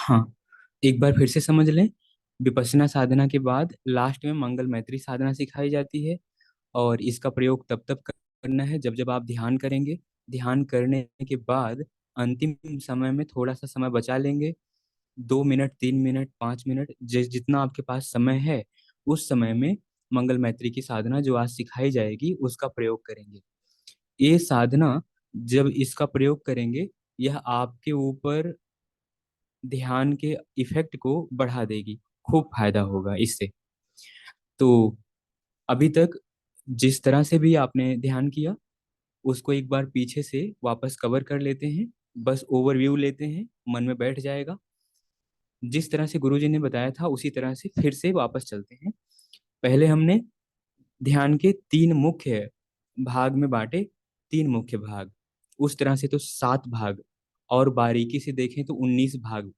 हाँ, एक बार फिर से समझ लें। विपश्यना साधना के बाद लास्ट में मंगल मैत्री साधना सिखाई जाती है। और इसका प्रयोग तब तब करना है जब जब आप ध्यान करेंगे। ध्यान करने के बाद अंतिम समय में थोड़ा सा समय बचा लेंगे। 2 मिनट, 3 मिनट, 5 मिनट, जितना आपके पास समय है उस समय में मंगल मैत्री की साधना जो आज सिखाई जाएगी उसका प्रयोग करेंगे। ये साधना जब इसका प्रयोग करेंगे, यह आपके ऊपर ध्यान के इफेक्ट को बढ़ा देगी। खूब फायदा होगा इससे। तो अभी तक जिस तरह से भी आपने ध्यान किया उसको एक बार पीछे से वापस कवर कर लेते हैं। बस ओवरव्यू लेते हैं, मन में बैठ जाएगा। जिस तरह से गुरुजी ने बताया था उसी तरह से फिर से वापस चलते हैं। पहले हमने ध्यान के 3 मुख्य भाग में बांटे। 3 मुख्य भाग, उस तरह से तो 7 भाग, और बारीकी से देखें तो 19 भाग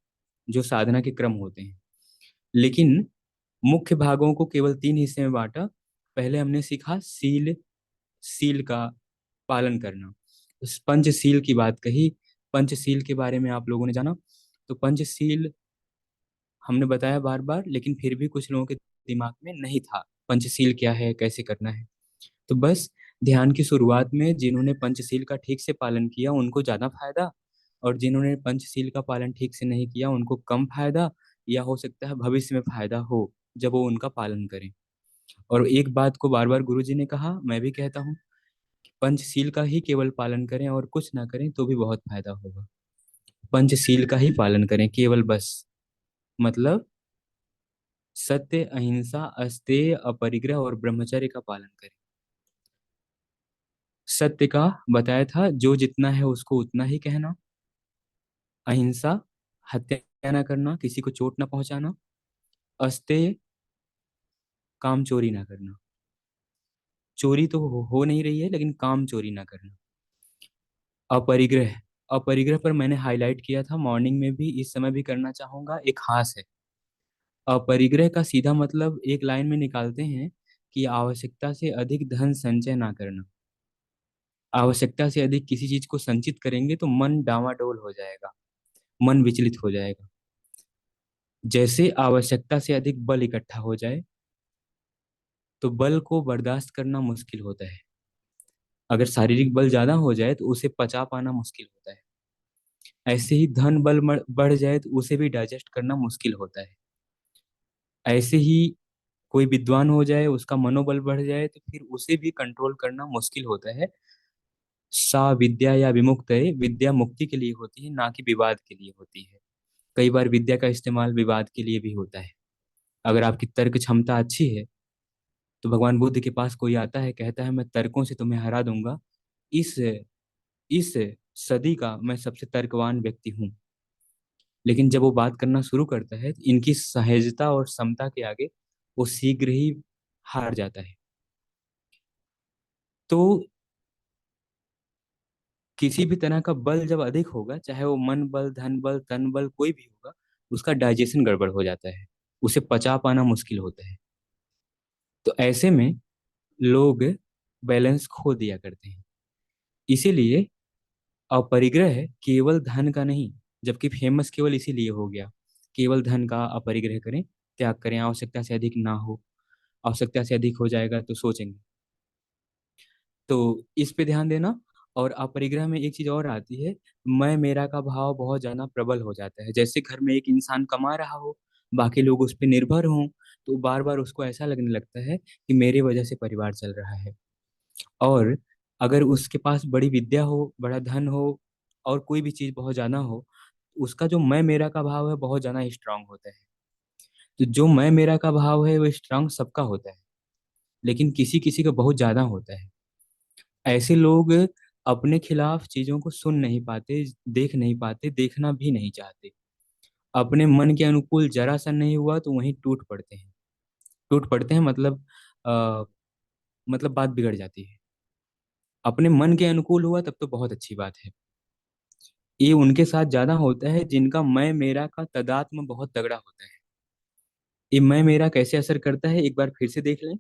जो साधना के क्रम होते हैं। लेकिन मुख्य भागों को केवल 3 हिस्से में बांटा। पहले हमने सीखा सील, सील का पालन करना। उस पंचशील की बात कही। पंचशील के बारे में आप लोगों ने जाना। तो पंचशील हमने बताया बार बार, लेकिन फिर भी कुछ लोगों के दिमाग में नहीं था पंचशील क्या है, कैसे करना है। तो बस ध्यान की शुरुआत में जिन्होंने पंचशील का ठीक से पालन किया उनको ज्यादा फायदा, और जिन्होंने पंचशील का पालन ठीक से नहीं किया उनको कम फायदा, या हो सकता है भविष्य में फायदा हो जब वो उनका पालन करें। और एक बात को बार बार गुरु जी ने कहा, मैं भी कहता हूँ, पंचशील का ही केवल पालन करें और कुछ ना करें तो भी बहुत फायदा होगा। पंचशील का ही पालन करें केवल, बस। मतलब सत्य, अहिंसा, अस्तेय, अपरिग्रह और ब्रह्मचर्य का पालन करें। सत्य का बताया था, जो जितना है उसको उतना ही कहना। अहिंसा, हत्या ना करना, किसी को चोट ना पहुंचाना। अस्तेय, काम चोरी ना करना। चोरी तो हो नहीं रही है, लेकिन काम चोरी ना करना। अपरिग्रह, अपरिग्रह पर मैंने हाईलाइट किया था मॉर्निंग में भी, इस समय भी करना चाहूंगा, एक खास है। अपरिग्रह का सीधा मतलब एक लाइन में निकालते हैं कि आवश्यकता से अधिक धन संचय ना करना। आवश्यकता से अधिक किसी चीज को संचित करेंगे तो मन डावाडोल हो जाएगा, मन विचलित हो जाएगा। जैसे आवश्यकता से अधिक बल इकट्ठा हो जाए तो बल को बर्दाश्त करना मुश्किल होता है। अगर शारीरिक बल ज्यादा हो जाए तो उसे पचा पाना मुश्किल होता है। ऐसे ही धन बल बढ़ जाए तो उसे भी डाइजेस्ट करना मुश्किल होता है। ऐसे ही कोई विद्वान हो जाए, उसका मनोबल बढ़ जाए तो फिर उसे भी कंट्रोल करना मुश्किल होता है। सा विद्या या विमुक्त है, विद्या मुक्ति के लिए होती है, ना कि विवाद के लिए होती है। कई बार विद्या का इस्तेमाल विवाद के लिए भी होता है। अगर आपकी तर्क क्षमता अच्छी है तो भगवान बुद्ध के पास कोई आता है, कहता है मैं तर्कों से तुम्हें हरा दूंगा, इस इस सदी का मैं सबसे तर्कवान व्यक्ति हूँ। लेकिन जब वो बात करना शुरू करता है तो इनकी सहजता और समता के आगे वो शीघ्र ही हार जाता है। तो किसी भी तरह का बल जब अधिक होगा, चाहे वो मन बल, धन बल, तन बल, कोई भी होगा, उसका डाइजेशन गड़बड़ हो जाता है, उसे पचा पाना मुश्किल होता है। तो ऐसे में लोग बैलेंस खो दिया करते हैं। इसीलिए अपरिग्रह केवल धन का नहीं, जबकि फेमस केवल इसीलिए हो गया। केवल धन का अपरिग्रह करें, त्याग करें, आवश्यकता से अधिक ना हो। आवश्यकता से अधिक हो जाएगा तो सोचेंगे। तो इस पे ध्यान देना। और अपरिग्रह में एक चीज और आती है, मैं मेरा का भाव बहुत ज्यादा प्रबल हो जाता है। जैसे घर में एक इंसान कमा रहा हो, बाकी लोग उस पर निर्भर हों, तो बार बार उसको ऐसा लगने लगता है कि मेरे वजह से परिवार चल रहा है। और अगर उसके पास बड़ी विद्या हो, बड़ा धन हो, और कोई भी चीज बहुत ज्यादा हो, उसका जो मैं मेरा का भाव है बहुत ज्यादा स्ट्रांग होता है। तो जो मैं मेरा का भाव है वो स्ट्रांग सबका होता है, लेकिन किसी किसी का बहुत ज्यादा होता है। ऐसे लोग अपने खिलाफ चीजों को सुन नहीं पाते, देख नहीं पाते, देखना भी नहीं चाहते। अपने मन के अनुकूल जरा सा नहीं हुआ तो वहीं टूट पड़ते हैं। टूट पड़ते हैं मतलब मतलब बात बिगड़ जाती है। अपने मन के अनुकूल हुआ तब तो बहुत अच्छी बात है। ये उनके साथ ज्यादा होता है जिनका मैं मेरा का तदात्म बहुत तगड़ा होता है। ये मैं मेरा कैसे असर करता है एक बार फिर से देख लें।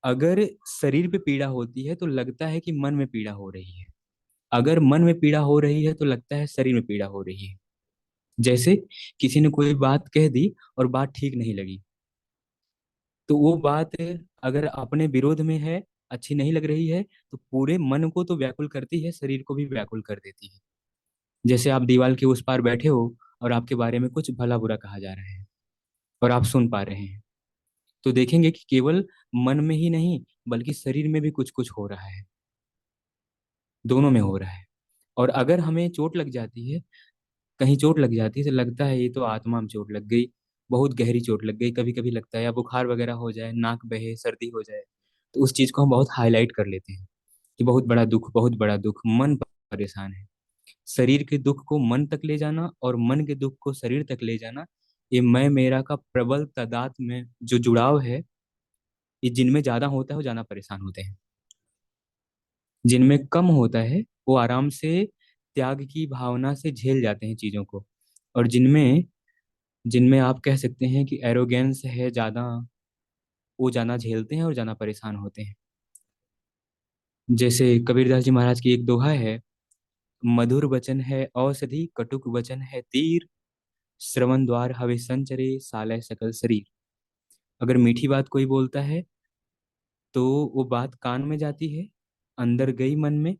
अगर शरीर पे पीड़ा होती है तो लगता है कि मन में पीड़ा हो रही है। अगर मन में पीड़ा हो रही है तो लगता है शरीर में पीड़ा हो रही है। जैसे किसी ने कोई बात कह दी और बात ठीक नहीं लगी, तो वो बात अगर अपने विरोध में है, अच्छी नहीं लग रही है, तो पूरे मन को तो व्याकुल करती है, शरीर को भी व्याकुल कर देती है। जैसे आप दीवार के उस पार बैठे हो और आपके बारे में कुछ भला बुरा कहा जा रहा है और आप सुन पा रहे हैं, तो देखेंगे कि केवल मन में ही नहीं बल्कि शरीर में भी कुछ कुछ हो रहा है, दोनों में हो रहा है। और अगर हमें चोट लग जाती है, कहीं चोट लग जाती है, तो लगता है ये तो आत्मा में चोट लग गई, बहुत गहरी चोट लग गई। कभी कभी लगता है या बुखार वगैरह हो जाए, नाक बहे, सर्दी हो जाए, तो उस चीज को हम बहुत हाईलाइट कर लेते हैं कि बहुत बड़ा दुख, बहुत बड़ा दुख, मन परेशान है। शरीर के दुख को मन तक ले जाना और मन के दुख को शरीर तक ले जाना, ये मैं मेरा का प्रबल तादाद में जो जुड़ाव है, ये जिनमें ज्यादा होता है वो ज्यादा परेशान होते हैं, जिनमें कम होता है वो आराम से त्याग की भावना से झेल जाते हैं चीजों को। और जिनमें जिनमें आप कह सकते हैं कि एरोगेंस है ज्यादा, वो ज्यादा झेलते हैं और ज्यादा परेशान होते हैं। जैसे कबीरदास जी महाराज की एक दोहा है, मधुर वचन है औषधि, कटुक वचन है तीर, श्रवण द्वार हवे संचरे, सालय सकल शरीर। अगर मीठी बात कोई बोलता है तो वो बात कान में जाती है, अंदर गई मन में,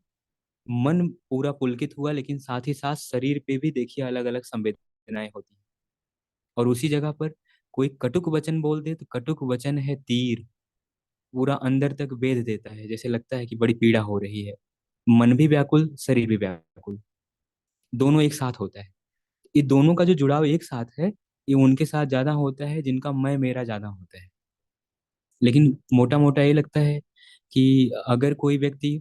मन पूरा पुलकित हुआ, लेकिन साथ ही साथ शरीर पे भी देखिए अलग अलग संवेदनाएं होती हैं। और उसी जगह पर कोई कटुक वचन बोल दे तो कटुक वचन है तीर, पूरा अंदर तक बेध देता है, जैसे लगता है कि बड़ी पीड़ा हो रही है। मन भी व्याकुल, शरीर भी व्याकुल, दोनों एक साथ होता है। ये दोनों का जो जुड़ाव एक साथ है, ये उनके साथ ज्यादा होता है जिनका मैं मेरा ज्यादा होता है। लेकिन मोटा मोटा ये लगता है कि अगर कोई व्यक्ति,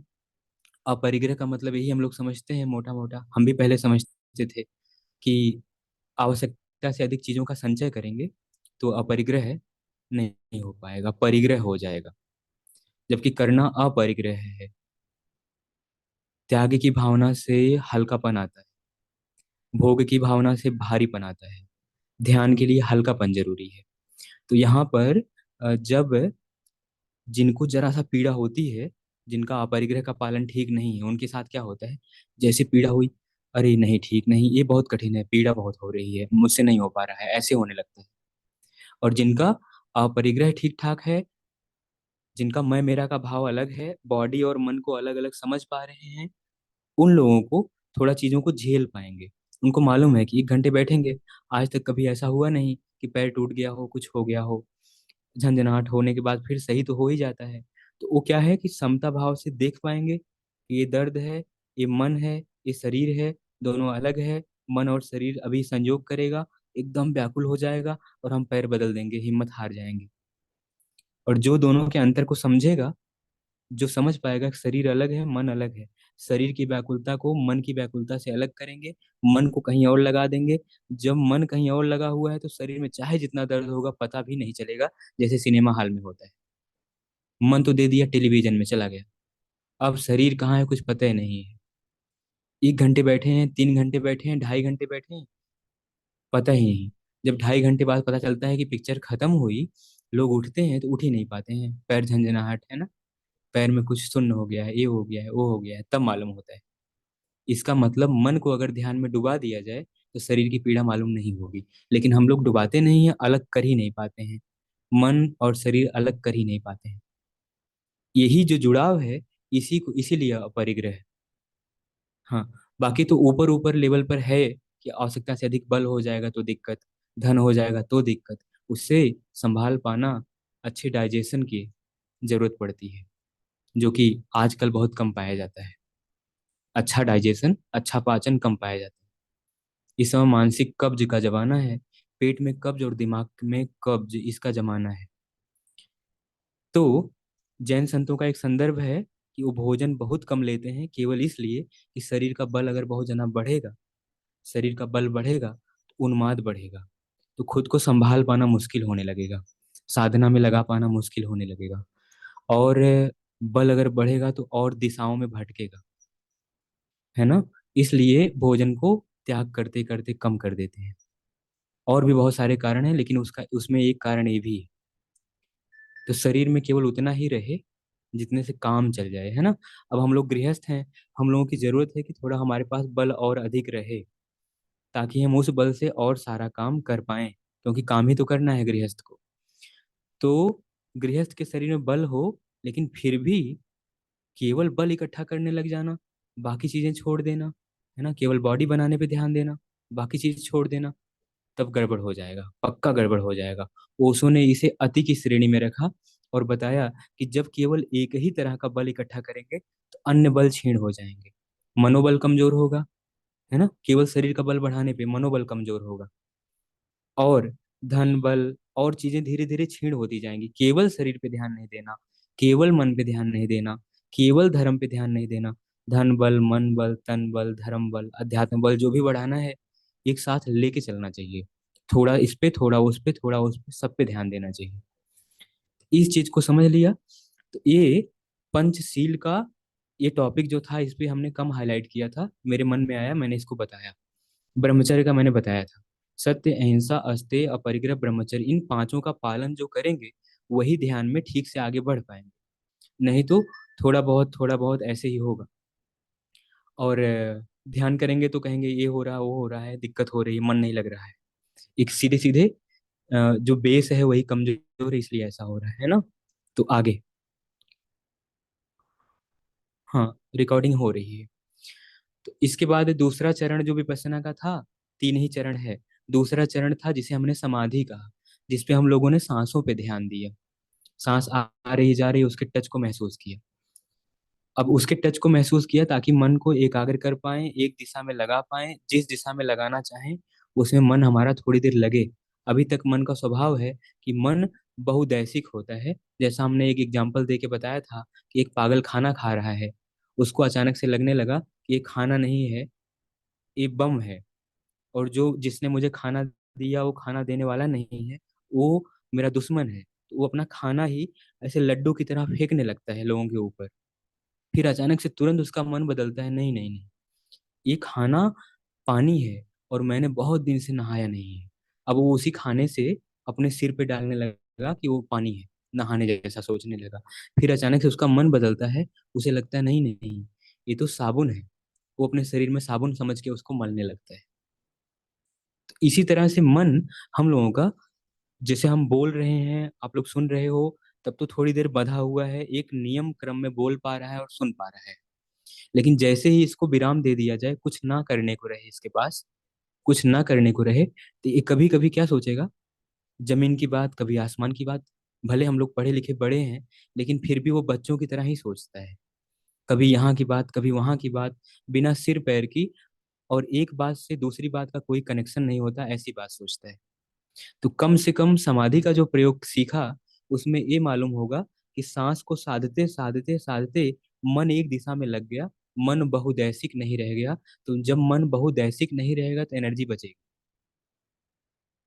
अपरिग्रह का मतलब यही हम लोग समझते हैं, मोटा मोटा हम भी पहले समझते थे कि आवश्यकता से अधिक चीजों का संचय करेंगे तो अपरिग्रह नहीं हो पाएगा, परिग्रह हो जाएगा। जबकि करना अपरिग्रह है। त्याग की भावना से हल्कापन आता है, भोग की भावना से भारीपन आता है, ध्यान के लिए हल्कापन जरूरी है। तो यहाँ पर जब जिनको जरा सा पीड़ा होती है, जिनका अपरिग्रह का पालन ठीक नहीं है, उनके साथ क्या होता है, जैसे पीड़ा हुई, अरे नहीं ठीक नहीं, ये बहुत कठिन है, पीड़ा बहुत हो रही है, मुझसे नहीं हो पा रहा है, ऐसे होने लगता है। और जिनका अपरिग्रह ठीक ठाक है, जिनका मैं मेरा का भाव अलग है, बॉडी और मन को अलग अलग समझ पा रहे हैं, उन लोगों को थोड़ा चीजों को झेल पाएंगे। उनको मालूम है कि 1 घंटे बैठेंगे, आज तक कभी ऐसा हुआ नहीं कि पैर टूट गया हो, कुछ हो गया हो, झंझनाहट होने के बाद फिर सही तो हो ही जाता है। तो वो क्या है कि समता भाव से देख पाएंगे कि ये दर्द है, ये मन है, ये शरीर है, दोनों अलग है। मन और शरीर अभी संयोग करेगा, एकदम व्याकुल हो जाएगा और हम पैर बदल देंगे, हिम्मत हार जाएंगे। और जो दोनों के अंतर को समझेगा, जो समझ पाएगा कि शरीर अलग है, मन अलग है, शरीर की व्याकुलता को मन की व्याकुलता से अलग करेंगे, मन को कहीं और लगा देंगे। जब मन कहीं और लगा हुआ है तो शरीर में चाहे जितना दर्द होगा पता भी नहीं चलेगा, जैसे सिनेमा हॉल में होता है। मन तो दे दिया, टेलीविजन में चला गया, अब शरीर कहाँ है कुछ पता ही नहीं है। 1 घंटे बैठे हैं, 3 घंटे बैठे हैं, 2.5 घंटे बैठे हैं, पता ही नहीं। जब 2.5 घंटे बाद पता चलता है कि पिक्चर खत्म हुई, लोग उठते हैं तो उठ ही नहीं पाते हैं, पैर झंझनाहट है ना, पैर में कुछ सुन्न हो गया है, ये हो गया है, वो हो गया है, तब मालूम होता है। इसका मतलब मन को अगर ध्यान में डुबा दिया जाए तो शरीर की पीड़ा मालूम नहीं होगी। लेकिन हम लोग डुबाते नहीं हैं, अलग कर ही नहीं पाते हैं, मन और शरीर अलग कर ही नहीं पाते हैं। यही जो जुड़ाव है, इसी को इसीलिए अपरिग्रह है। हाँ, बाकी तो ऊपर ऊपर लेवल पर है कि आवश्यकता से अधिक बल हो जाएगा तो दिक्कत, धन हो जाएगा तो दिक्कत, उससे संभाल पाना, अच्छे डाइजेशन की जरूरत पड़ती है, जो कि आजकल बहुत कम पाया जाता है। अच्छा डाइजेशन, अच्छा पाचन कम पाया जाता है। इस समय मानसिक कब्ज का जमाना है, पेट में कब्ज और दिमाग में कब्ज, इसका जमाना है। तो जैन संतों का एक संदर्भ है कि वो भोजन बहुत कम लेते हैं, केवल इसलिए कि शरीर का बल अगर बहुत ज्यादा बढ़ेगा, शरीर का बल बढ़ेगा तो उन्माद बढ़ेगा, तो खुद को संभाल पाना मुश्किल होने लगेगा, साधना में लगा पाना मुश्किल होने लगेगा। और बल अगर बढ़ेगा तो और दिशाओं में भटकेगा, है ना। इसलिए भोजन को त्याग करते करते कम कर देते हैं। और भी बहुत सारे कारण हैं, लेकिन उसका उसमें एक कारण ये भी है, तो शरीर में केवल उतना ही रहे जितने से काम चल जाए, है ना। अब हम लोग गृहस्थ हैं, हम लोगों की जरूरत है कि थोड़ा हमारे पास बल और अधिक रहे, ताकि हम उस बल से और सारा काम कर पाएं, क्योंकि काम ही तो करना है गृहस्थ को। तो गृहस्थ के शरीर में बल हो, लेकिन फिर भी केवल बल इकट्ठा करने लग जाना, बाकी चीजें छोड़ देना, है ना, केवल बॉडी बनाने पे ध्यान देना, बाकी चीज छोड़ देना, तब गड़बड़ हो जाएगा, पक्का गड़बड़ हो जाएगा। ओशो ने इसे अति की श्रेणी में रखा और बताया कि जब केवल एक ही तरह का बल इकट्ठा करेंगे तो अन्य बल क्षीण हो जाएंगे, मनोबल कमजोर होगा, है ना, केवल शरीर का बल बढ़ाने पे मनोबल कमजोर होगा, और धन बल और चीजें धीरे धीरे क्षीण होती जाएंगी। केवल शरीर पे ध्यान नहीं देना, केवल मन पे ध्यान नहीं देना, केवल धर्म पे ध्यान नहीं देना, धन बल, मन बल, तन बल, धर्म बल, अध्यात्म बल जो भी बढ़ाना है, एक साथ लेके चलना चाहिए। थोड़ा इस पे, थोड़ा उस पे, थोड़ा उस पे, सब पे ध्यान देना चाहिए। इस चीज को समझ लिया। तो ये पंचशील का ये टॉपिक जो था, इस पे हमने कम हाईलाइट किया था, मेरे मन में आया, मैंने इसको बताया। ब्रह्मचर्य का मैंने बताया था, सत्य, अहिंसा, अस्तेय, अपरिग्रह, ब्रह्मचर्य, इन पांचों का पालन जो करेंगे वही ध्यान में ठीक से आगे बढ़ पाएंगे। नहीं तो थोड़ा बहुत ऐसे ही होगा। और ध्यान करेंगे तो कहेंगे ये हो रहा है, वो हो रहा है, दिक्कत हो रही है, मन नहीं लग रहा है। एक सीधे सीधे जो बेस है वही कमजोर है, इसलिए ऐसा हो रहा है ना। तो आगे, हाँ, रिकॉर्डिंग हो रही है। तो इसके बाद दूसरा चरण जो विपश्यना का था, तीन ही चरण है। दूसरा चरण था जिसे हमने समाधि कहा, जिसपे हम लोगों ने सांसों पे ध्यान दिया। सांस आ रही जा रही, उसके टच को महसूस किया। अब उसके टच को महसूस किया ताकि मन को एकाग्र कर पाए, एक दिशा में लगा पाए, जिस दिशा में लगाना चाहें उसमें मन हमारा थोड़ी देर लगे। अभी तक मन का स्वभाव है कि मन बहुदैसिक होता है। जैसा हमने एक एग्जाम्पल दे के बताया था कि एक पागल खाना खा रहा है, उसको अचानक से लगने लगा कि ये खाना नहीं है, ये बम है, और जो जिसने मुझे खाना दिया वो खाना देने वाला नहीं है, वो मेरा दुश्मन है। तो वो अपना खाना ही ऐसे लड्डू की तरह फेंकने लगता है लोगों के ऊपर। फिर अचानक से तुरंत उसका मन बदलता है, नहीं नहीं नहीं, ये खाना पानी है, और मैंने बहुत दिन से नहाया नहीं है। अब वो उसी खाने से अपने सिर पे डालने लगा कि वो पानी है, नहाने जैसा सोचने लगा। फिर अचानक से उसका मन बदलता है, उसे लगता है नहीं नहीं नहीं, ये तो साबुन है। वो अपने शरीर में साबुन समझ के उसको मलने लगता है। तो इसी तरह से मन हम लोगों का, जैसे हम बोल रहे हैं, आप लोग सुन रहे हो, तब तो थोड़ी देर बंधा हुआ है, एक नियम क्रम में बोल पा रहा है और सुन पा रहा है। लेकिन जैसे ही इसको विराम दे दिया जाए, कुछ ना करने को रहे इसके पास, कुछ ना करने को रहे, तो ये कभी कभी क्या सोचेगा, जमीन की बात, कभी आसमान की बात। भले हम लोग पढ़े लिखे बड़े हैं, लेकिन फिर भी वो बच्चों की तरह ही सोचता है। कभी यहाँ की बात, कभी वहां की बात, बिना सिर पैर की, और एक बात से दूसरी बात का कोई कनेक्शन नहीं होता, ऐसी बात सोचता है। तो कम से कम समाधि का जो प्रयोग सीखा, उसमें ये मालूम होगा कि सांस को साधते साधते साधते मन एक दिशा में लग गया, मन बहुदैसिक नहीं रह गया। तो जब मन बहुदैसिक नहीं रहेगा तो एनर्जी बचेगी।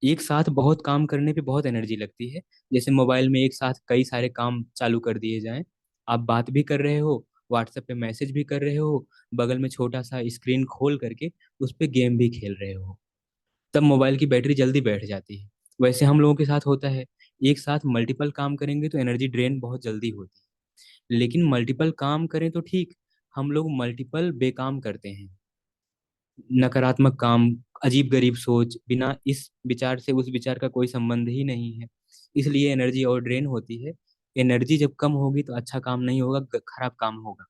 एक साथ बहुत काम करने पे बहुत एनर्जी लगती है। जैसे मोबाइल में एक साथ कई सारे काम चालू कर दिए जाएं, आप बात भी कर रहे हो, व्हाट्सएप पे मैसेज भी कर रहे हो, बगल में छोटा सा स्क्रीन खोल करके उस पे गेम भी खेल रहे हो, तब मोबाइल की बैटरी जल्दी बैठ जाती है। वैसे हम लोगों के साथ होता है, एक साथ मल्टीपल काम करेंगे तो एनर्जी ड्रेन बहुत जल्दी होती है। लेकिन मल्टीपल काम करें तो ठीक, हम लोग मल्टीपल बेकाम करते हैं, नकारात्मक काम, अजीब गरीब सोच, बिना इस विचार से उस विचार का कोई संबंध ही नहीं है, इसलिए एनर्जी और ड्रेन होती है। एनर्जी जब कम होगी तो अच्छा काम नहीं होगा, खराब काम होगा।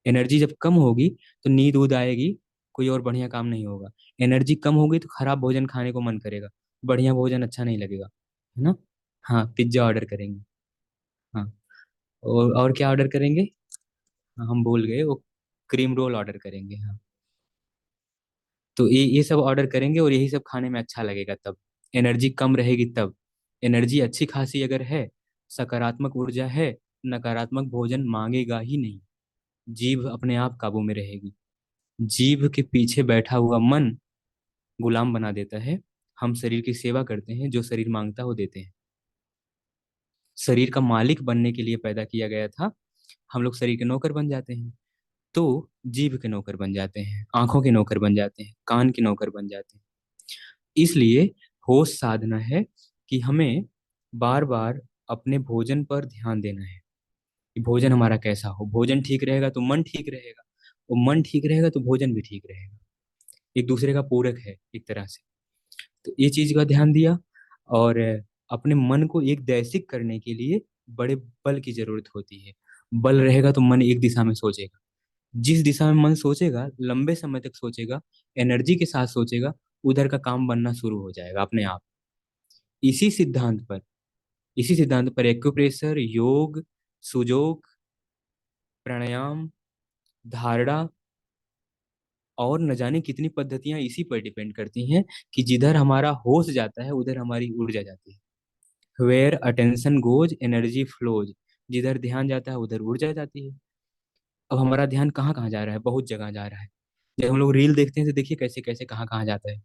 एनर्जी जब कम होगी तो नींद ऊद आएगी, कोई और बढ़िया काम नहीं होगा। एनर्जी कम होगी तो खराब भोजन खाने को मन करेगा, बढ़िया भोजन अच्छा नहीं लगेगा, है ना। हाँ, पिज्जा ऑर्डर करेंगे। हाँ, और क्या ऑर्डर करेंगे। हाँ, हम भूल गए वो, क्रीम रोल ऑर्डर करेंगे, हाँ। तो ये सब ऑर्डर करेंगे और यही सब खाने में अच्छा लगेगा तब। एनर्जी कम रहेगी तब। एनर्जी अच्छी खासी अगर है, सकारात्मक ऊर्जा है, नकारात्मक भोजन मांगेगा ही नहीं। जीभ अपने आप काबू में रहेगी। जीभ के पीछे बैठा हुआ मन गुलाम बना देता है। हम शरीर की सेवा करते हैं, जो शरीर मांगता है वो देते हैं। शरीर का मालिक बनने के लिए पैदा किया गया था, हम लोग शरीर के नौकर बन जाते हैं। तो जीभ के नौकर बन जाते हैं, आंखों के नौकर बन जाते हैं, कान के नौकर बन जाते हैं। इसलिए होश साधना है कि हमें बार बार अपने भोजन पर ध्यान देना है कि भोजन हमारा कैसा हो। भोजन ठीक रहेगा तो मन ठीक रहेगा, और मन ठीक रहेगा तो भोजन भी ठीक रहेगा। एक दूसरे का पूरक है एक तरह से। तो ये चीज का ध्यान दिया। और अपने मन को एक दैसिक करने के लिए बड़े बल की जरूरत होती है। बल रहेगा तो मन एक दिशा में सोचेगा। जिस दिशा में मन सोचेगा, लंबे समय तक सोचेगा, एनर्जी के साथ सोचेगा, उधर का काम बनना शुरू हो जाएगा अपने आप। इसी सिद्धांत पर इसी सिद्धांत पर एक्यूप्रेशर, योग, सुजोग, प्राणायाम, धारणा और न जाने कितनी पद्धतियां इसी पर डिपेंड करती हैं कि जिधर हमारा होश जाता है उधर हमारी ऊर्जा जाती है। Where attention goes energy flows. जिधर ध्यान जाता है उधर ऊर्जा जाती है। अब हमारा ध्यान कहाँ कहाँ जा रहा है? बहुत जगह जा रहा है। जब हम लोग रील देखते हैं तो देखिए कैसे कैसे कहाँ कहाँ जाता है।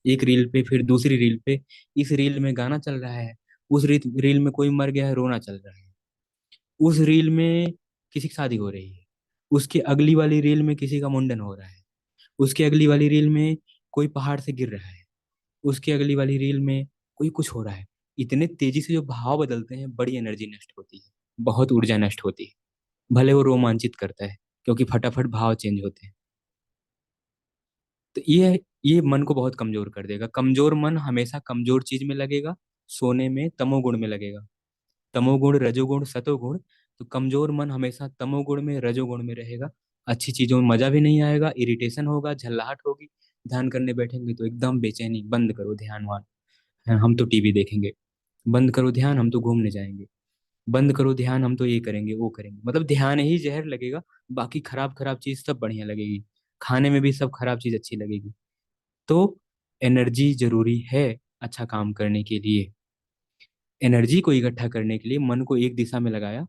एक रील पे, फिर दूसरी रील पे। इस रील में गाना चल रहा है, उस रील में कोई मर गया है, रोना चल रहा है। उस रील में किसी की शादी हो रही है, उसके अगली वाली रील में किसी का मुंडन हो रहा है, उसके अगली वाली रील में कोई पहाड़ से गिर रहा है, उसके अगली वाली रील में कोई कुछ हो रहा है। इतने तेजी से जो भाव बदलते हैं, बड़ी एनर्जी नष्ट होती है, बहुत ऊर्जा नष्ट होती है। भले वो रोमांचित करता है, क्योंकि फटाफट भाव चेंज होते हैं। तो ये मन को बहुत कमजोर कर देगा। कमजोर मन हमेशा कमजोर चीज में लगेगा, सोने में तमोगुण में लगेगा। तमोगुण, रजोगुण, सतोगुण। तो कमजोर मन हमेशा तमोगुण में, रजोगुण में रहेगा। अच्छी चीजों में मजा भी नहीं आएगा, इरिटेशन होगा, झल्लाहट होगी। ध्यान करने बैठेंगे तो एकदम बेचैनी, बंद करो ध्यान वान, हम तो टीवी देखेंगे। बंद करो ध्यान, हम तो घूमने जाएंगे। बंद करो ध्यान, हम तो ये करेंगे वो करेंगे। मतलब ध्यान ही जहर लगेगा। बाकी खराब खराब चीज सब बढ़िया लगेगी। खाने में भी सब खराब चीज अच्छी लगेगी। तो एनर्जी जरूरी है अच्छा काम करने के लिए। एनर्जी को इकट्ठा करने के लिए मन को एक दिशा में लगाया।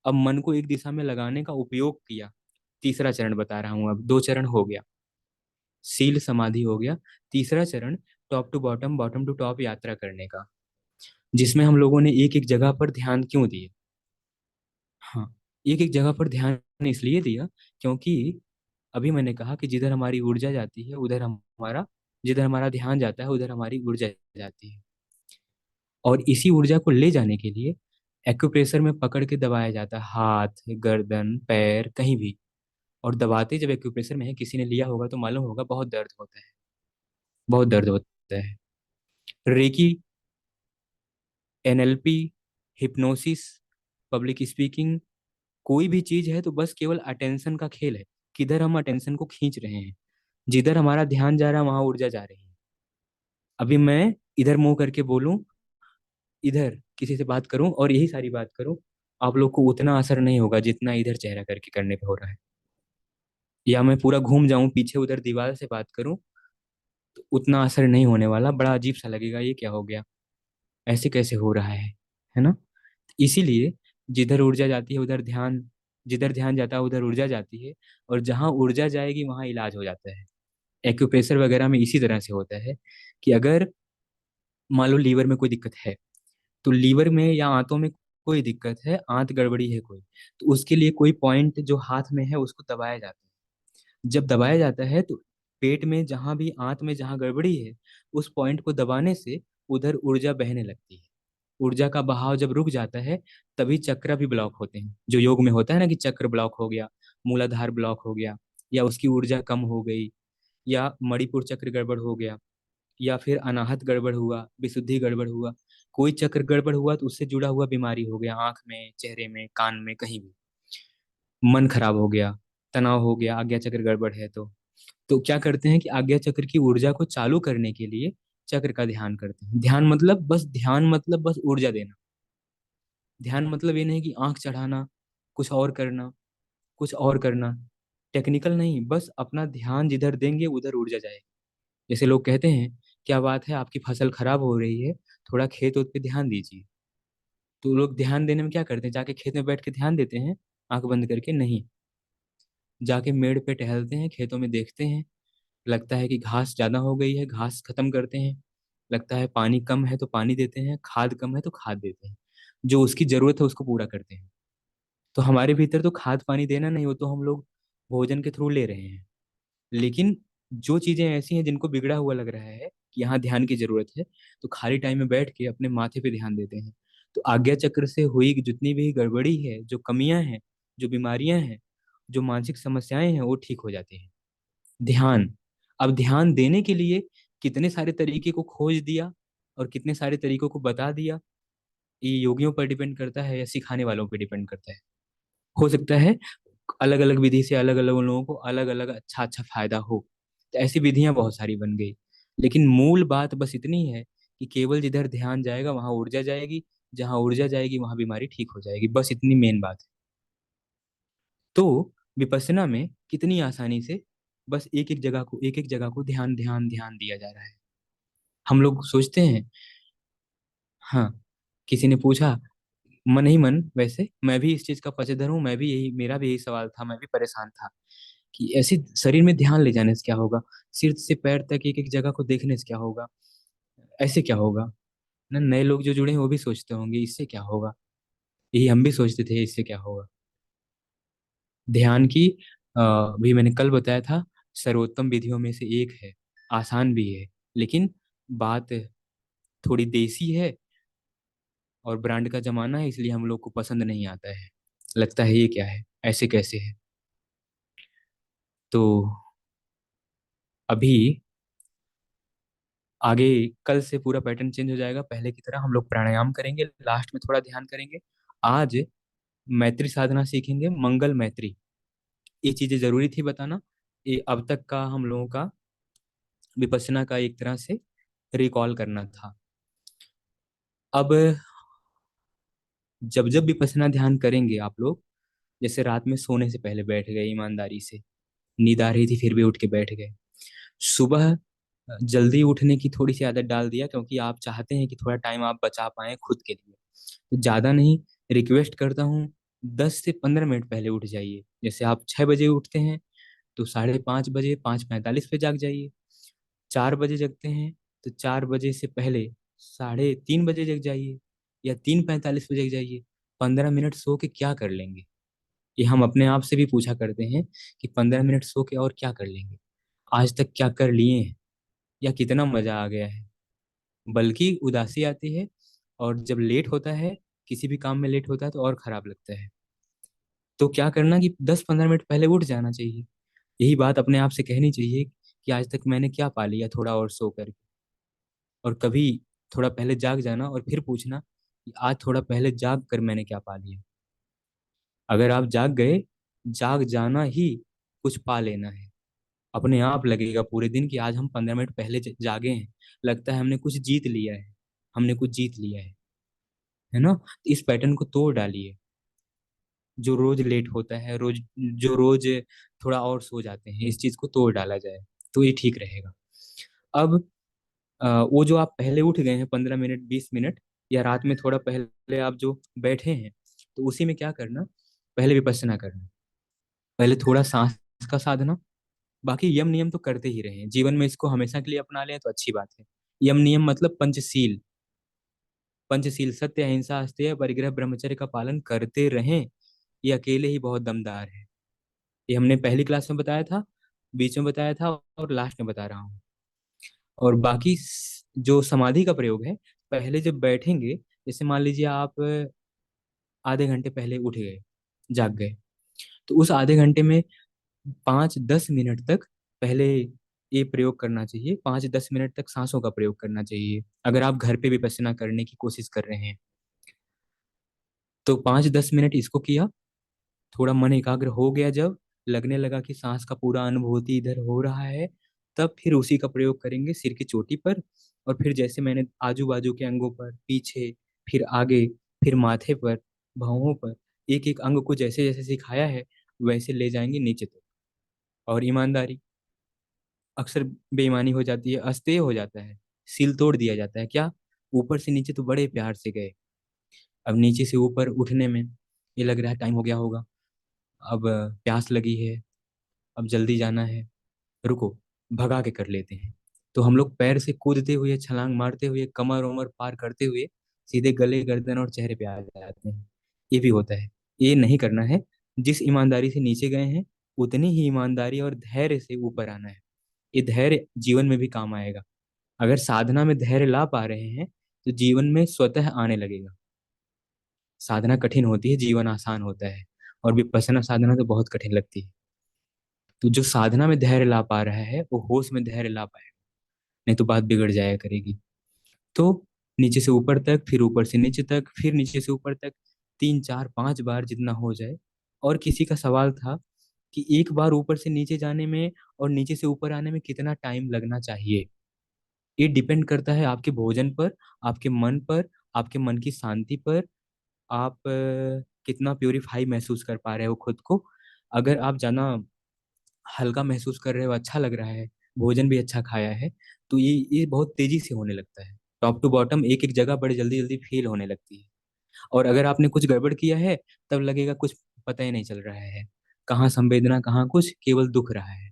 अब मन को एक दिशा में लगाने का उपयोग किया। तीसरा चरण बता रहा हूं, अब दो चरण हो गया। सील समाधि हो गया। तीसरा चरण top to bottom, bottom to top यात्रा करने का, जिसमें हम लोगों ने एक एक जगह पर ध्यान क्यों दिए? हाँ, एक एक जगह पर ध्यान इसलिए दिया क्योंकि अभी मैंने कहा कि जिधर हमारी ऊर्जा जाती है उधर हमारा जिधर हमारा ध्यान जाता है उधर हमारी ऊर्जा जाती है। और इसी ऊर्जा को ले जाने के लिए एक्यूप्रेशर में पकड़ के दबाया जाता है, हाथ, गर्दन, पैर, कहीं भी। और दबाते जब एक्यूप्रेशर में है, किसी ने लिया होगा तो मालूम होगा, बहुत दर्द होता है, बहुत दर्द होता है। Reiki, NLP, hypnosis, public speaking, कोई भी चीज है तो बस केवल अटेंशन का खेल है। किधर हम अटेंशन को खींच रहे हैं। जिधर हमारा ध्यान जा रहा है वहां ऊर्जा जा रही है। अभी मैं इधर मुंह करके बोलूं, इधर किसी से बात करूं और यही सारी बात करूं, आप लोग को उतना असर नहीं होगा जितना इधर चेहरा करके करने पे हो रहा है। या मैं पूरा घूम जाऊं पीछे उधर दीवार से बात करूं, तो उतना असर नहीं होने वाला। बड़ा अजीब सा लगेगा, ये क्या हो गया, ऐसे कैसे हो रहा है ना? इसीलिए जिधर ऊर्जा जाती है उधर ध्यान, जिधर ध्यान जाता है उधर ऊर्जा जाती है। और जहां ऊर्जा जाएगी वहां इलाज हो जाता है। एक्यूप्रेशर वगैरह में इसी तरह से होता है कि अगर मान लो लीवर में कोई दिक्कत है, तो लीवर में या आंतों में कोई दिक्कत है, आंत गड़बड़ी है कोई, तो उसके लिए कोई पॉइंट जो हाथ में है उसको दबाया जाता है। जब दबाया जाता है तो पेट में जहां भी, आंत में जहां गड़बड़ी है, उस पॉइंट को दबाने से उधर ऊर्जा बहने लगती है। ऊर्जा का बहाव जब रुक जाता है, तभी चक्र भी ब्लॉक होते हैं। जो योग में होता है ना कि चक्र ब्लॉक हो गया, मूलाधार ब्लॉक हो गया, या उसकी ऊर्जा कम हो गई, या मणिपुर चक्र गड़बड़ हो गया, या फिर अनाहत गड़बड़ हुआ, विशुद्धि गड़बड़ हुआ, कोई चक्र गड़बड़ हुआ तो उससे जुड़ा हुआ बीमारी हो गया, आंख में, चेहरे में, कान में, कहीं भी। मन खराब हो गया, तनाव हो गया, आज्ञा चक्र गड़बड़ है तो क्या करते हैं कि आज्ञा चक्र की ऊर्जा को चालू करने के लिए चक्र का ध्यान करते हैं। ध्यान मतलब बस ऊर्जा देना। ध्यान मतलब ये नहीं कि आंख चढ़ाना, कुछ और करना, कुछ और करना, टेक्निकल नहीं, बस अपना ध्यान जिधर देंगे उधर ऊर्जा जाएगी। जैसे लोग कहते हैं, क्या बात है आपकी फसल खराब हो रही है, थोड़ा खेत उत पे ध्यान दीजिए। तो लोग ध्यान देने में क्या करते हैं, जाके खेत में बैठ के ध्यान देते हैं आंख बंद करके? नहीं, जाके मेड़ पे टहलते हैं, खेतों में देखते हैं। लगता है कि घास ज्यादा हो गई है, घास खत्म करते हैं। लगता है पानी कम है तो पानी देते हैं, खाद कम है तो खाद देते हैं। जो उसकी जरूरत है उसको पूरा करते हैं। तो हमारे भीतर तो खाद पानी देना नहीं, वो तो हम लोग भोजन के थ्रू ले रहे हैं। लेकिन जो चीजें ऐसी हैं जिनको बिगड़ा हुआ लग रहा है कि यहाँ ध्यान की जरूरत है, तो खाली टाइम में बैठ के अपने माथे पे ध्यान देते हैं। तो आज्ञा चक्र से हुई जितनी भी गड़बड़ी है, जो कमियां हैं, जो बीमारियां हैं, जो मानसिक समस्याएं हैं, वो ठीक हो जाती हैं। ध्यान। अब ध्यान देने के लिए कितने सारे तरीके को खोज दिया और कितने सारे तरीकों को बता दिया, ये योगियों पर डिपेंड करता है या सिखाने वालों पर डिपेंड करता है। हो सकता है अलग अलग विधि से अलग अलग लोगों को अलग अलग अच्छा अच्छा फायदा हो, तो ऐसी विधियां बहुत सारी बन गई। लेकिन मूल बात बस इतनी है कि केवल जिधर ध्यान जाएगा वहां ऊर्जा जाएगी, जहां ऊर्जा जाएगी वहां बीमारी ठीक हो जाएगी, बस इतनी मेन बात है। तो विपश्यना में कितनी आसानी से बस एक एक जगह को ध्यान ध्यान ध्यान दिया जा रहा है। हम लोग सोचते हैं, हाँ, किसी ने पूछा मन ही मन, वैसे मैं भी इस चीज का पक्षधर हूँ, मैं भी यही, मेरा भी यही सवाल था, मैं भी परेशान था कि ऐसे शरीर में ध्यान ले जाने से क्या होगा, सिर से पैर तक एक एक जगह को देखने से क्या होगा, ऐसे क्या होगा ना। नए लोग जो जुड़े हैं वो भी सोचते होंगे इससे क्या होगा, यही हम भी सोचते थे इससे क्या होगा। ध्यान की भी मैंने कल बताया था, सर्वोत्तम विधियों में से एक है, आसान भी है, लेकिन बात थोड़ी देसी है और ब्रांड का जमाना है, इसलिए हम लोग को पसंद नहीं आता है, लगता है ये क्या है, ऐसे कैसे है। तो अभी आगे कल से पूरा पैटर्न चेंज हो जाएगा, पहले की तरह हम लोग प्राणायाम करेंगे, लास्ट में थोड़ा ध्यान करेंगे। आज मैत्री साधना सीखेंगे, मंगल मैत्री। ये चीजें जरूरी थी बताना, ये अब तक का हम लोगों का विपස්සना का एक तरह से रिकॉल करना था। अब जब जब विपස්සना ध्यान करेंगे आप लोग, जैसे रात में सोने से पहले बैठ गए ईमानदारी से, नींद आ रही थी फिर भी उठ के बैठ गए, सुबह जल्दी उठने की थोड़ी सी आदत डाल दिया, क्योंकि आप चाहते हैं कि थोड़ा टाइम आप बचा पाएं खुद के लिए, तो ज्यादा नहीं, रिक्वेस्ट करता हूँ 10 से 15 मिनट पहले उठ जाइए। जैसे आप 6 बजे उठते हैं तो 5:30 बजे, 5:45 पे जाग जाइए। 4 बजे जगते हैं तो 4 बजे से पहले 3:30 बजे जग जाइए, या 3:45 पे जग जाइए। 15 मिनट सो के क्या कर लेंगे, ये हम अपने आप से भी पूछा करते हैं कि 15 मिनट सो के और क्या कर लेंगे, आज तक क्या कर लिए हैं, या कितना मजा आ गया है। बल्कि उदासी आती है, और जब लेट होता है, किसी भी काम में लेट होता है तो और खराब लगता है। तो क्या करना कि 10-15 मिनट पहले उठ जाना चाहिए, यही बात अपने आप से कहनी चाहिए कि आज तक मैंने क्या पा लिया थोड़ा और सो कर। और कभी थोड़ा पहले जाग जाना और फिर पूछना कि आज थोड़ा पहले जाग कर मैंने क्या पा लिया। अगर आप जाग गए, जाग जाना ही कुछ पा लेना है। अपने आप लगेगा पूरे दिन कि आज हम 15 मिनट पहले जागे हैं, लगता है हमने कुछ जीत लिया है, हमने कुछ जीत लिया है ना। इस पैटर्न को तोड़ डालिए, जो रोज लेट होता है, जो रोज थोड़ा और सो जाते हैं, इस चीज को तोड़ डाला जाए तो ये ठीक रहेगा। अब वो जो आप पहले उठ गए हैं 15 मिनट 20 मिनट, या रात में थोड़ा पहले आप जो बैठे हैं, तो उसी में क्या करना, पहले विपश्यना करना, पहले थोड़ा सांस का साधना। बाकी यम नियम तो करते ही रहे, जीवन में इसको हमेशा के लिए अपना लें तो अच्छी बात है। यम नियम मतलब पंचशील, पंचशील सत्य अहिंसा अस्तेय परिग्रह ब्रह्मचर्य का पालन करते रहें, ये अकेले ही बहुत दमदार है। ये हमने पहली क्लास में बताया था, बीच में बताया था और लास्ट में बता रहा हूँ। और बाकी जो समाधि का प्रयोग है, पहले जब बैठेंगे, जैसे मान लीजिए आप आधे घंटे पहले उठ गए, जाग गए, तो उस आधे घंटे में 5-10 मिनट तक पहले ये प्रयोग करना चाहिए, 5-10 मिनट तक सांसों का प्रयोग करना चाहिए। अगर आप घर पे विपश्यना करने की कोशिश कर रहे हैं तो 5-10 मिनट इसको किया, थोड़ा मन एकाग्र हो गया, जब लगने लगा कि सांस का पूरा अनुभूति इधर हो रहा है, तब फिर उसी का प्रयोग करेंगे सिर की चोटी पर। और फिर जैसे मैंने आजू बाजू के अंगों पर, पीछे, फिर आगे, फिर माथे पर, भौहों पर, एक एक अंग को जैसे जैसे सिखाया है वैसे ले जाएंगे नीचे तक। और ईमानदारी, अक्सर बेईमानी हो जाती है, अस्तेय हो जाता है, सील तोड़ दिया जाता है। क्या, ऊपर से नीचे तो बड़े प्यार से गए, अब नीचे से ऊपर उठने में ये लग रहा है टाइम हो गया होगा, अब प्यास लगी है, अब जल्दी जाना है, रुको, भगा के कर लेते हैं। तो हम लोग पैर से कूदते हुए, छलांग मारते हुए, कमर उमर पार करते हुए सीधे गले गर्दन और चेहरे पे आ जाते हैं। ये भी होता है, ये नहीं करना है। जिस ईमानदारी से नीचे गए हैं, उतनी ही ईमानदारी और धैर्य से ऊपर आना है। ये धैर्य जीवन में भी काम आएगा। अगर साधना में धैर्य ला पा रहे हैं तो जीवन में स्वतः आने लगेगा। साधना कठिन होती है, जीवन आसान होता है, और विपश्यना साधना तो बहुत कठिन लगती है। तो जो साधना में धैर्य ला पा रहा है वो होश में धैर्य ला पाएगा, नहीं तो बात बिगड़ जाया करेगी। तो नीचे से ऊपर तक, फिर ऊपर से नीचे तक, फिर नीचे से ऊपर तक, 3 4 5 बार जितना हो जाए। और किसी का सवाल था कि एक बार ऊपर से नीचे जाने में और नीचे से ऊपर आने में कितना टाइम लगना चाहिए। ये डिपेंड करता है आपके भोजन पर, आपके मन पर, आपके मन की शांति पर, आप कितना प्योरीफाई महसूस कर पा रहे हो खुद को। अगर आप जाना हल्का महसूस कर रहे हो, अच्छा लग रहा है, भोजन भी अच्छा खाया है, तो ये बहुत तेजी से होने लगता है। टॉप टू बॉटम एक एक जगह बड़ी जल्दी जल्दी फील होने लगती है। और अगर आपने कुछ गड़बड़ किया है, तब लगेगा कुछ पता ही नहीं चल रहा है, कहाँ संवेदना कहाँ कुछ, केवल दुख रहा है।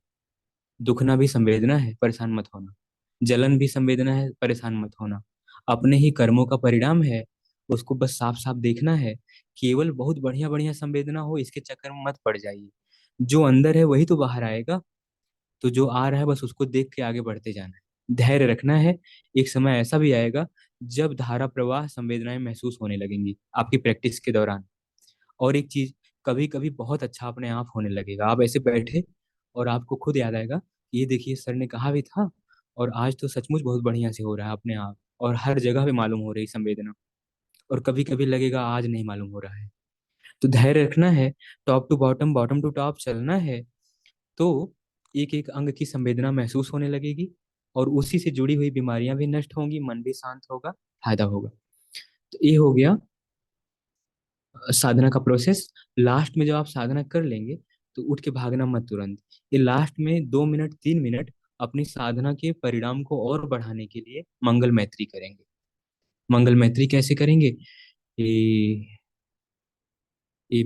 दुखना भी संवेदना है, परेशान मत होना। जलन भी संवेदना है, परेशान मत होना। अपने ही कर्मों का परिणाम है, उसको बस साफ साफ देखना है। केवल बहुत बढ़िया बढ़िया संवेदना हो इसके चक्कर में मत पड़ जाइए। जो अंदर है वही तो बाहर आएगा। तो जो आ रहा है बस उसको देख के आगे बढ़ते जाना है, धैर्य रखना है। एक समय ऐसा भी आएगा जब धारा प्रवाह संवेदनाएं महसूस होने लगेंगी आपकी प्रैक्टिस के दौरान। और एक चीज, कभी कभी बहुत अच्छा अपने आप होने लगेगा। आप ऐसे बैठे और आपको खुद याद आएगा, ये देखिए सर ने कहा भी था, और आज तो सचमुच बहुत बढ़िया से हो रहा है अपने आप, और हर जगह पे मालूम हो रही संवेदना। और कभी कभी लगेगा आज नहीं मालूम हो रहा है। तो धैर्य रखना है, top to bottom, bottom to top चलना है। तो एक एक अंग की संवेदना महसूस होने लगेगी, और उसी से जुड़ी हुई बीमारियां भी नष्ट होंगी, मन भी शांत होगा, फायदा होगा। तो ये हो गया साधना का प्रोसेस। लास्ट में जब आप साधना कर लेंगे तो उठ के भागना मत तुरंत। ये लास्ट में 2 मिनट 3 मिनट अपनी साधना के परिणाम को और बढ़ाने के लिए मंगल मैत्री करेंगे। मंगल मैत्री कैसे करेंगे? ये, ये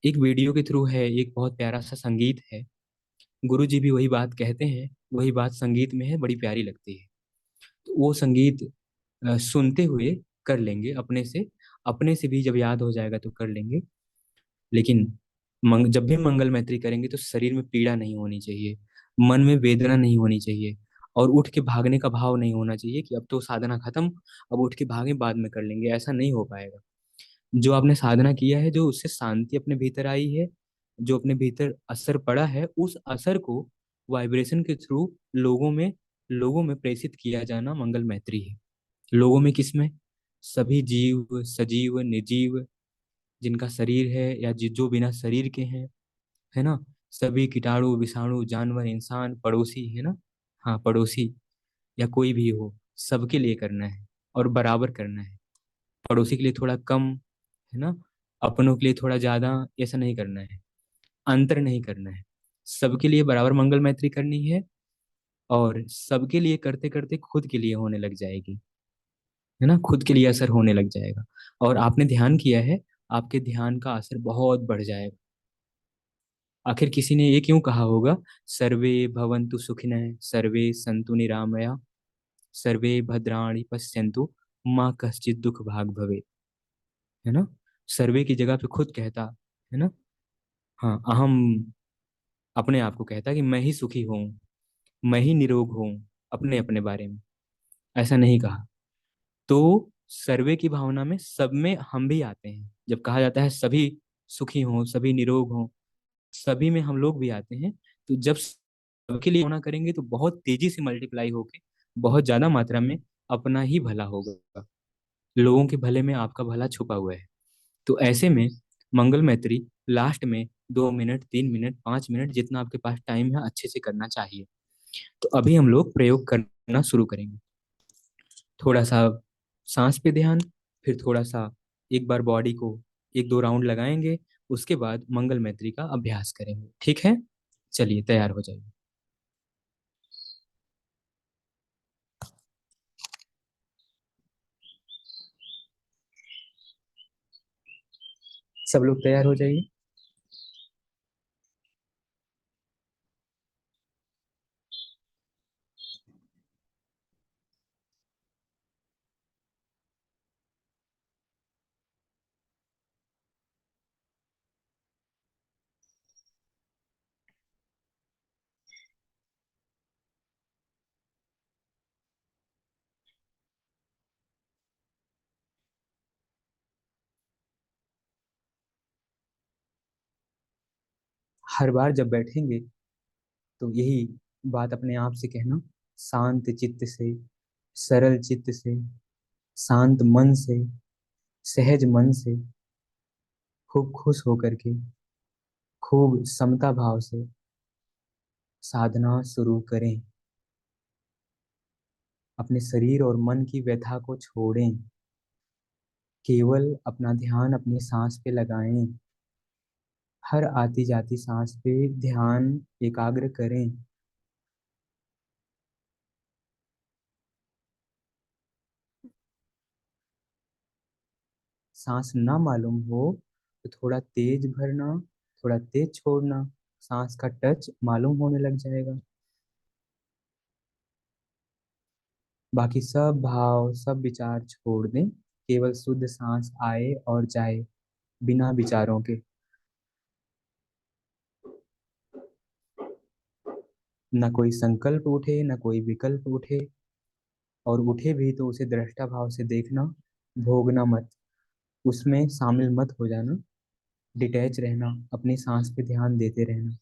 एक वीडियो के थ्रू है, एक बहुत प्यारा सा संगीत है। गुरु जी भी वही बात कहते हैं, वही बात संगीत में है, बड़ी प्यारी लगती है। तो वो संगीत सुनते हुए कर लेंगे अपने से। अपने से भी जब याद हो जाएगा तो कर लेंगे। लेकिन जब भी मंगल मैत्री करेंगे तो शरीर में पीड़ा नहीं होनी चाहिए, मन में वेदना नहीं होनी चाहिए, और उठ के भागने का भाव नहीं होना चाहिए कि अब तो साधना खत्म, अब उठ के भागे बाद में कर लेंगे। ऐसा नहीं हो पाएगा। जो आपने साधना किया है, जो उससे शांति अपने भीतर आई है, जो अपने भीतर असर पड़ा है, उस असर को वाइब्रेशन के थ्रू लोगों में प्रेषित किया जाना मंगल मैत्री है। लोगों में किसमें? सभी जीव, सजीव, निर्जीव, जिनका शरीर है या जो बिना शरीर के हैं, है ना? सभी कीटाणु, विषाणु, जानवर, इंसान, पड़ोसी, है ना? हाँ, पड़ोसी या कोई भी हो, सबके लिए करना है और बराबर करना है। पड़ोसी के लिए थोड़ा कम, है ना? अपनों के लिए थोड़ा ज्यादा, ऐसा नहीं करना है। अंतर नहीं करना है। सबके लिए बराबर मंगल मैत्री करनी है। और सबके लिए करते करते खुद के लिए होने लग जाएगी, है ना? खुद के लिए असर होने लग जाएगा। और आपने ध्यान किया है, आपके ध्यान का असर बहुत बढ़ जाएगा। आखिर किसी ने ये क्यों कहा होगा, सर्वे भवन्तु सुखिनः, सर्वे सन्तु निरामया, सर्वे भद्राणि पश्यन्तु, माँ कश्चित् दुख भाग भवे। है ना? सर्वे की जगह पे खुद कहता, है ना? हाँ, अहम अपने आप को कहता कि मैं ही सुखी हूँ, मैं ही निरोग हूँ, अपने अपने बारे में। ऐसा नहीं कहा। तो सर्वे की भावना में सब में हम भी आते हैं। जब कहा जाता है सभी सुखी हों, सभी निरोग हों, सभी में हम लोग भी आते हैं। तो जब सबके लिए होना करेंगे तो बहुत तेजी से मल्टीप्लाई होके बहुत ज्यादा मात्रा में अपना ही भला होगा। लोगों के भले में आपका भला छुपा हुआ है। तो ऐसे में मंगल मैत्री लास्ट में 2 मिनट 3 मिनट 5 मिनट जितना आपके पास टाइम है अच्छे से करना चाहिए। तो अभी हम लोग प्रयोग करना शुरू करेंगे। थोड़ा सा सांस पे ध्यान, फिर थोड़ा सा एक बार बॉडी को 1 2 राउंड लगाएंगे। उसके बाद मंगल मैत्री का अभ्यास करेंगे, ठीक है? चलिए तैयार हो जाइए। सब लोग तैयार हो जाइए। हर बार जब बैठेंगे तो यही बात अपने आप से कहना, शांत चित्त से, सरल चित्त से, शांत मन से, सहज मन से, खूब खुश होकर के, खूब समता भाव से साधना शुरू करें। अपने शरीर और मन की व्यथा को छोड़ें, केवल अपना ध्यान अपनी सांस पे लगाएं। हर आती जाती सांस पे ध्यान एकाग्र करें। सांस ना मालूम हो तो थोड़ा तेज भरना, थोड़ा तेज छोड़ना, सांस का टच मालूम होने लग जाएगा। बाकी सब भाव सब विचार छोड़ दें, केवल शुद्ध सांस आए और जाए, बिना विचारों के। न कोई संकल्प उठे न कोई विकल्प उठे, और उठे भी तो उसे दृष्टा भाव से देखना, भोगना मत, उसमें शामिल मत हो जाना। डिटैच रहना, अपनी सांस पे ध्यान देते रहना।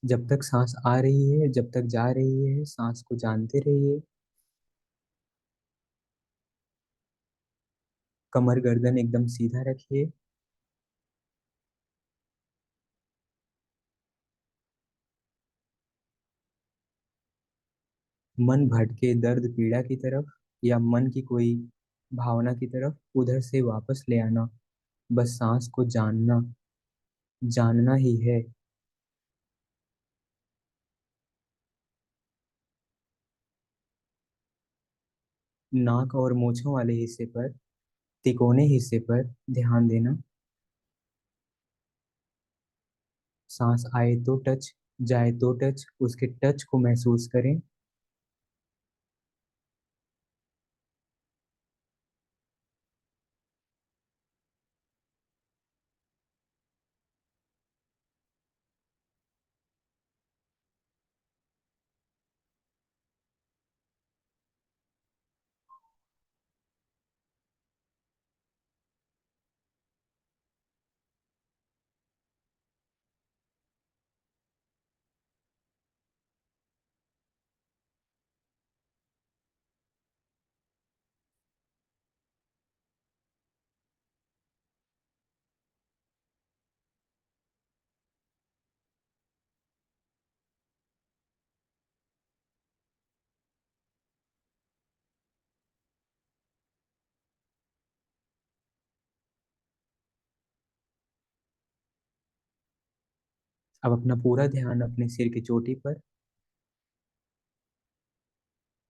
जब तक सांस आ रही है, जब तक जा रही है, सांस को जानते रहिए। कमर गर्दन एकदम सीधा रखिए। मन भटके दर्द पीड़ा की तरफ, या मन की कोई भावना की तरफ, उधर से वापस ले आना। बस सांस को जानना, जानना ही है। नाक और मूंछों वाले हिस्से पर, तिकोने हिस्से पर ध्यान देना। सांस आए तो टच, जाए तो टच, उसके टच को महसूस करें। अब अपना पूरा ध्यान अपने सिर की चोटी पर,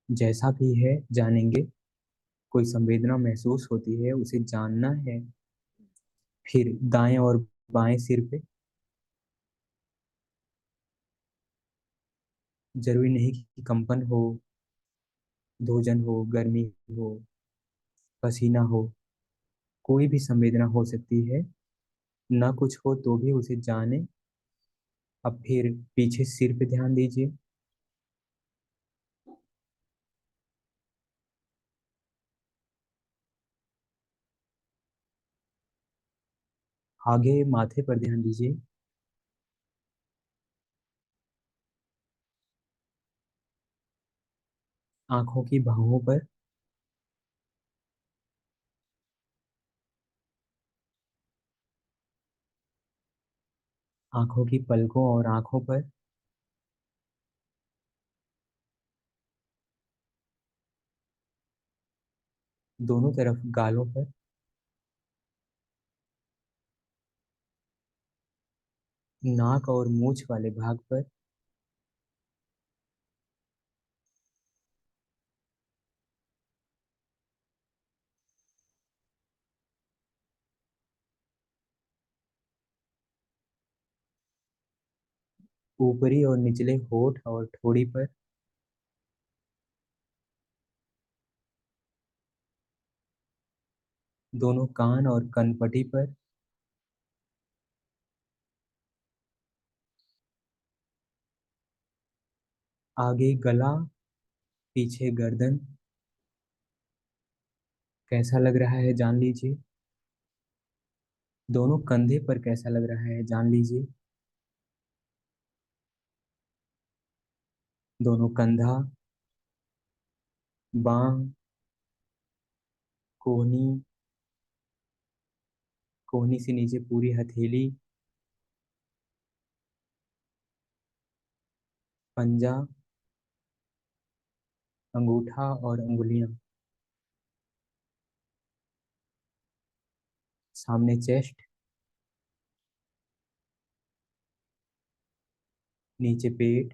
जैसा भी है जानेंगे। कोई संवेदना महसूस होती है उसे जानना है। फिर दाएं और बाएं सिर पे। जरूरी नहीं कि कंपन हो, धोजन हो, गर्मी हो, पसीना हो, कोई भी संवेदना हो सकती है। ना कुछ हो तो भी उसे जाने। अब फिर पीछे सिर पे ध्यान दीजिए। आगे माथे पर ध्यान दीजिए। आंखों की बाहों पर, आंखों की पलकों और आंखों पर, दोनों तरफ गालों पर, नाक और मूछ वाले भाग पर, ऊपरी और निचले होठ और ठोड़ी पर, दोनों कान और कनपटी पर, आगे गला, पीछे गर्दन। कैसा लग रहा है जान लीजिए। दोनों कंधे पर कैसा लग रहा है जान लीजिए। दोनों कंधा, बांह, कोहनी, कोहनी से नीचे पूरी हथेली, पंजा, अंगूठा और उंगलियां। सामने चेस्ट, नीचे पेट,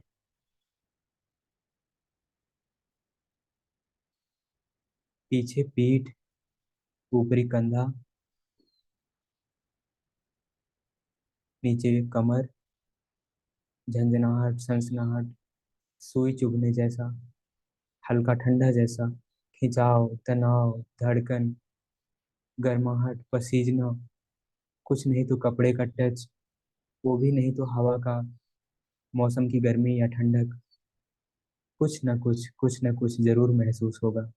पीछे पीठ, ऊपरी कंधा, नीचे कमर, झंझनाहट, सनसनाहट, सुई चुभने जैसा, हल्का ठंडा जैसा, खिंचाव, तनाव, धड़कन, गर्माहट, पसीजना, कुछ नहीं तो कपड़े का टच, वो भी नहीं तो हवा का, मौसम की गर्मी या ठंडक, कुछ ना कुछ जरूर महसूस होगा।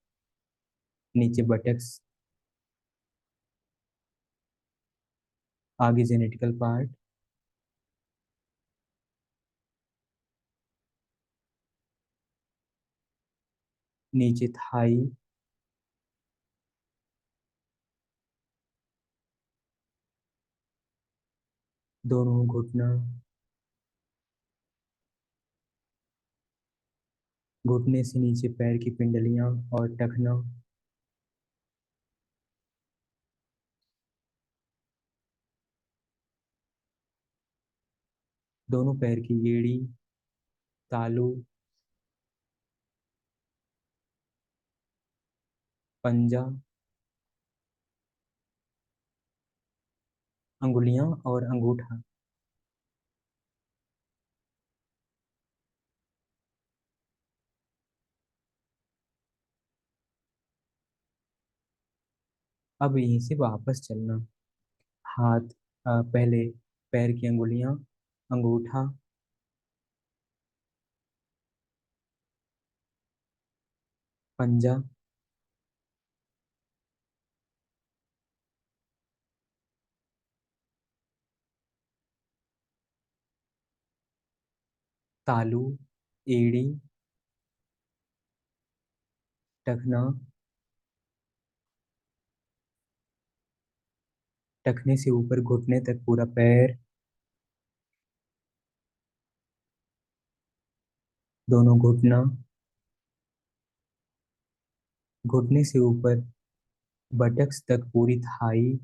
नीचे बटक्स, आगे जेनेटिकल पार्ट, नीचे थाई, दोनों घुटना, घुटने से नीचे पैर की पिंडलियां और टखना, दोनों पैर की एड़ी, तालू, पंजा, अंगुलियां और अंगूठा। अब यहीं से वापस चलना। हाथ, पहले पैर की अंगुलियां, अंगूठा, पंजा, तालू, एड़ी, टखना, टखने से ऊपर घुटने तक पूरा पैर, दोनों घुटना, घुटने से ऊपर बटक्स तक पूरी थाई,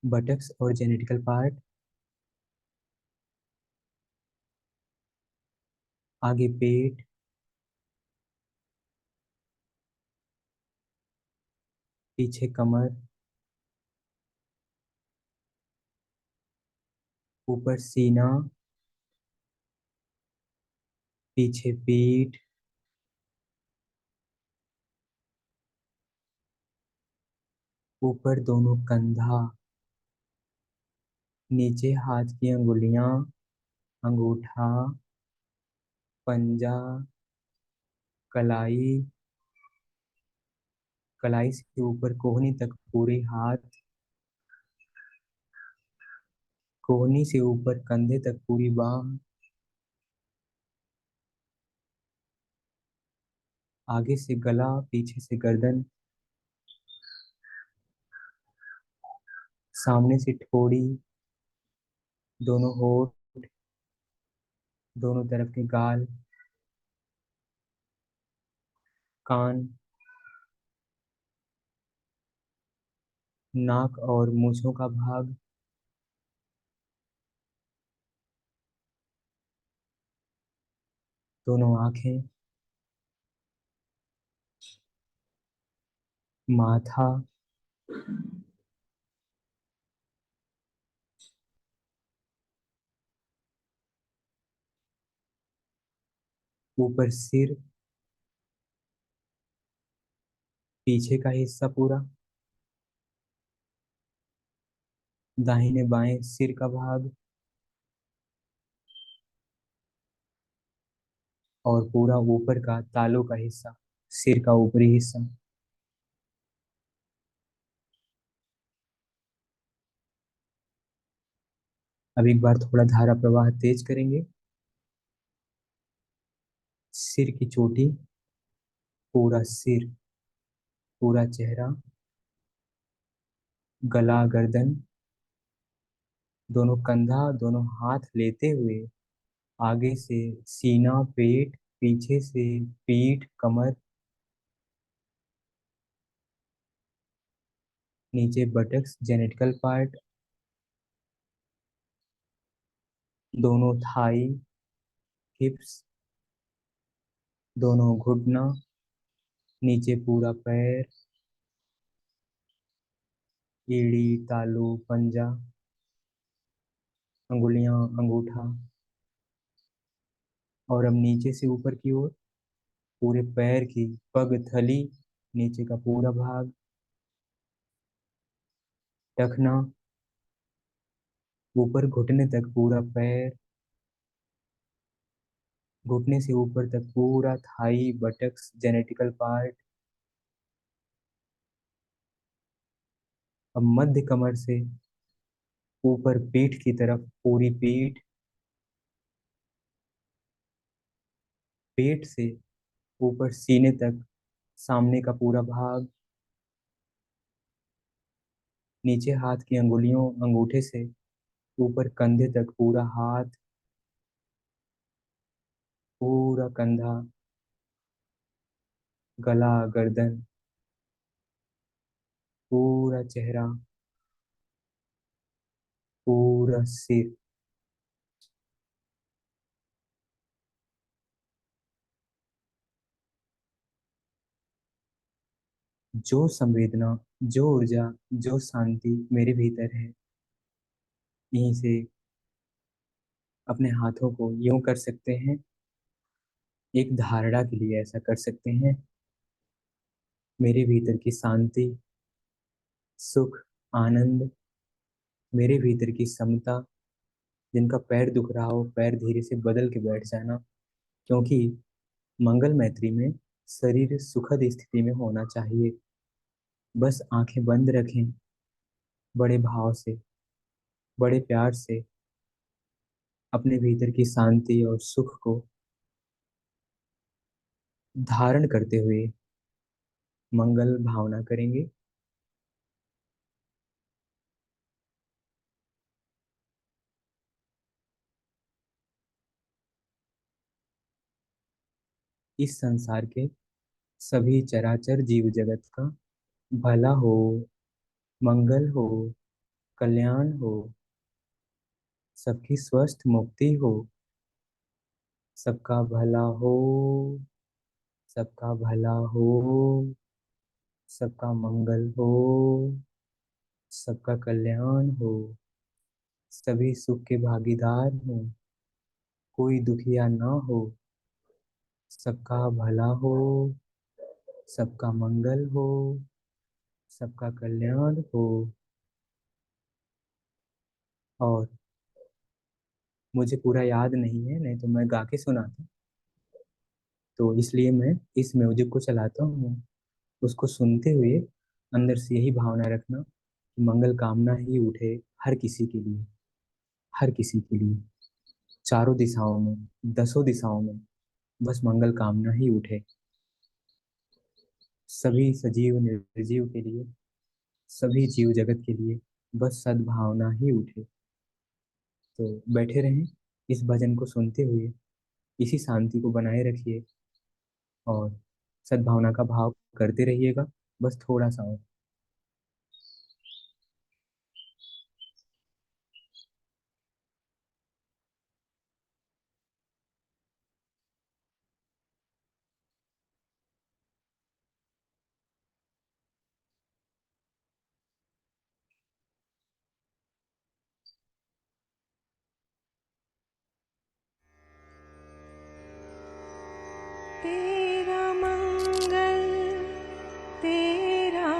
बटक्स और जेनेटिकल पार्ट, आगे पेट, पीछे कमर, ऊपर सीना, पीछे पीठ, ऊपर दोनों कंधा, नीचे हाथ की अंगुलियां, अंगूठा, पंजा, कलाई, कलाई से ऊपर कोहनी तक पूरे हाथ, कोहनी से ऊपर कंधे तक पूरी बाह, आगे से गला पीछे से गर्दन, सामने से ठोड़ी, दोनों होठ, दोनों तरफ के गाल, कान, नाक और मूंछों का भाग, दोनों आंखें, माथा, ऊपर सिर, पीछे का हिस्सा पूरा, दाहिने बाएं सिर का भाग और पूरा ऊपर का तालू का हिस्सा, सिर का ऊपरी हिस्सा। अब एक बार थोड़ा धारा प्रवाह तेज करेंगे। सिर की चोटी, पूरा सिर, पूरा चेहरा, गला, गर्दन, दोनों कंधा, दोनों हाथ लेते हुए आगे से सीना, पेट, पीछे से पीठ, कमर, नीचे बटक्स, जेनेटिकल पार्ट, दोनों थाई, हिप्स, दोनों घुटना, नीचे पूरा पैर, एड़ी, तालू, पंजा, अंगुलियां, अंगूठा, और अब नीचे से ऊपर की ओर पूरे पैर की पग थली, नीचे का पूरा भाग, टखना, ऊपर घुटने तक पूरा पैर, घुटने से ऊपर तक पूरा थाई, बटक्स, जेनेटिकल पार्ट। अब मध्य कमर से ऊपर पीठ की तरफ पूरी पीठ, पेट से ऊपर सीने तक सामने का पूरा भाग, नीचे हाथ की अंगुलियों, अंगूठे से ऊपर कंधे तक पूरा हाथ, पूरा कंधा, गला, गर्दन, पूरा चेहरा, पूरा सिर। जो संवेदना, जो ऊर्जा, जो शांति मेरे भीतर है, यहीं से अपने हाथों को यूं कर सकते हैं। एक धारणा के लिए ऐसा कर सकते हैं। मेरे भीतर की शांति, सुख, आनंद, मेरे भीतर की समता, जिनका पैर दुख रहा हो पैर धीरे से बदल के बैठ जाना, क्योंकि मंगल मैत्री में शरीर सुखद स्थिति में होना चाहिए। बस आंखें बंद रखें, बड़े भाव से, बड़े प्यार से अपने भीतर की शांति और सुख को धारण करते हुए मंगल भावना करेंगे। इस संसार के सभी चराचर जीव जगत का भला हो, मंगल हो, कल्याण हो, सबकी स्वस्थ मुक्ति हो, सबका भला हो, सबका भला हो, सबका मंगल हो, सबका कल्याण हो, सभी सुख के भागीदार हो, कोई दुखिया ना हो, सबका भला हो, सबका मंगल हो, सबका कल्याण हो। और मुझे पूरा याद नहीं है, नहीं तो मैं गा के सुनाता, तो इसलिए मैं इस म्यूजिक को चलाता हूँ। उसको सुनते हुए अंदर से यही भावना रखना कि मंगल कामना ही उठे हर किसी के लिए। हर किसी के लिए, चारों दिशाओं में, दसों दिशाओं में बस मंगल कामना ही उठे। सभी सजीव निर्जीव के लिए, सभी जीव जगत के लिए बस सद्भावना ही उठे। तो बैठे रहें, इस भजन को सुनते हुए इसी शांति को बनाए रखिए और सद्भावना का भाव करते रहिएगा। बस थोड़ा सा और। तेरा मंगल, तेरा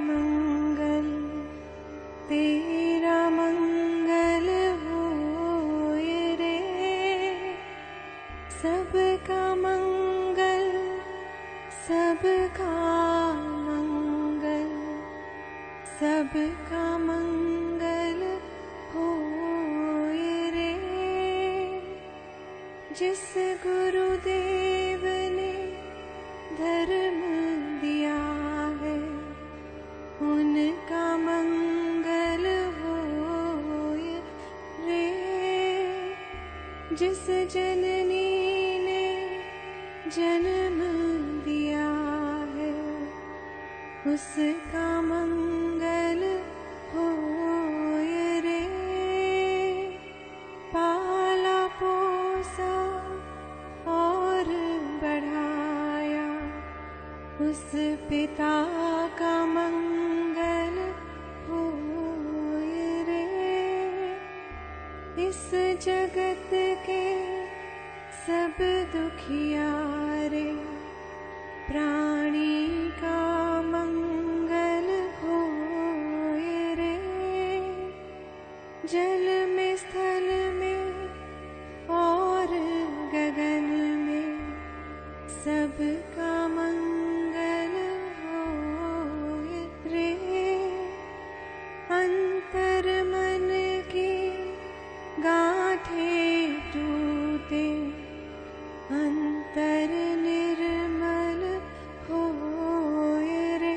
मंगल, तेरा मंगल होए रे। सबका मंगल, सबका मंगल, सबका मंगल होए रे। जिस गुरुदेव ने धर्म दिया है, उनका मंगल होए रे। जिस जननी ने जन्म दिया है, उसका मंगल होए रे। पाला पोसा और बढ़ाया, उस पिता का मंगल होए रे। इस जगत के सब दुखियारे प्राणी का मंगल होए रे। जल में, स्थल में और गगन में सबका मंगल होए रे। अंतर मन की गांठें टूटे, अंतर निर्मल होए रे।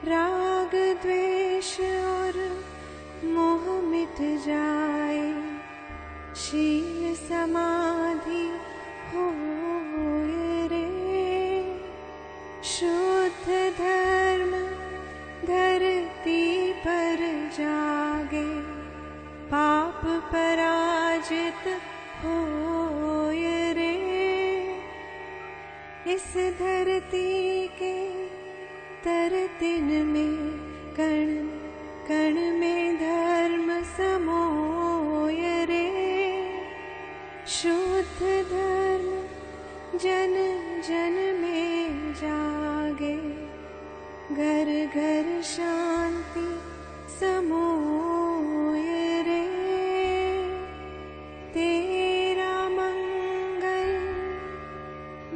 राग द्वेष और मोह मिट जाए, शील समाधि होए रे। शुद्ध धर्म धरती पर जागे, पाप पराजित होए रे। इस धरती के तरतिन में, कण कण में धर्म समोए रे। शुद्ध धर्म जन जन में जागे, घर घर शांति समोए रे। तेरा मंगल,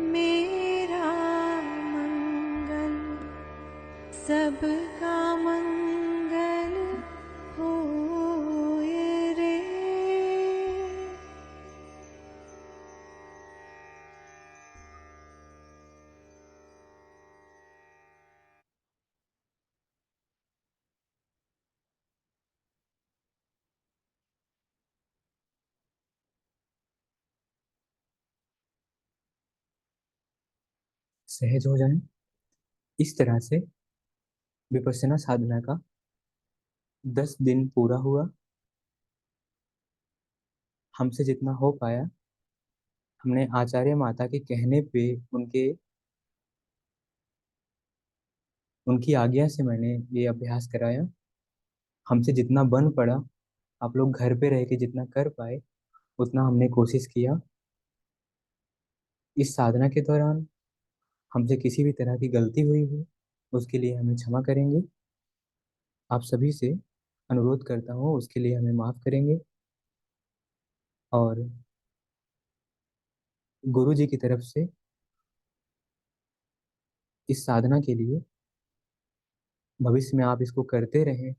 मेरा मंगल, सबका मंगल होए रे। सहज हो जाएं। इस तरह से विपश्यना साधना का 10 दिन पूरा हुआ। हमसे जितना हो पाया, हमने आचार्य माता के कहने पे, उनके उनकी आज्ञा से मैंने ये अभ्यास कराया। हमसे जितना बन पड़ा, आप लोग घर पे रह के जितना कर पाए उतना हमने कोशिश किया। इस साधना के दौरान हमसे किसी भी तरह की गलती हुई हो, उसके लिए हमें क्षमा करेंगे। आप सभी से अनुरोध करता हूँ, उसके लिए हमें माफ करेंगे। और गुरु जी की तरफ से इस साधना के लिए, भविष्य में आप इसको करते रहें,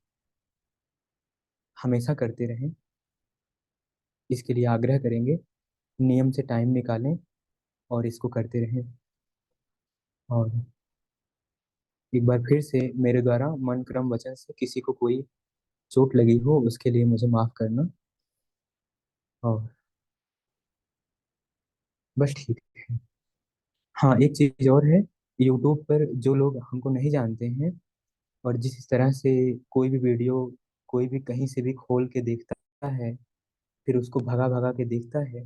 हमेशा करते रहें, इसके लिए आग्रह करेंगे। नियम से टाइम निकालें और इसको करते रहें। और एक बार फिर से मेरे द्वारा मन क्रम वचन से किसी को कोई चोट लगी हो उसके लिए मुझे माफ करना। और बस ठीक है। हाँ, एक चीज और है। यूट्यूब पर जो लोग हमको नहीं जानते हैं और जिस तरह से कोई भी वीडियो कोई भी कहीं से भी खोल के देखता है, फिर उसको भगा भगा के देखता है,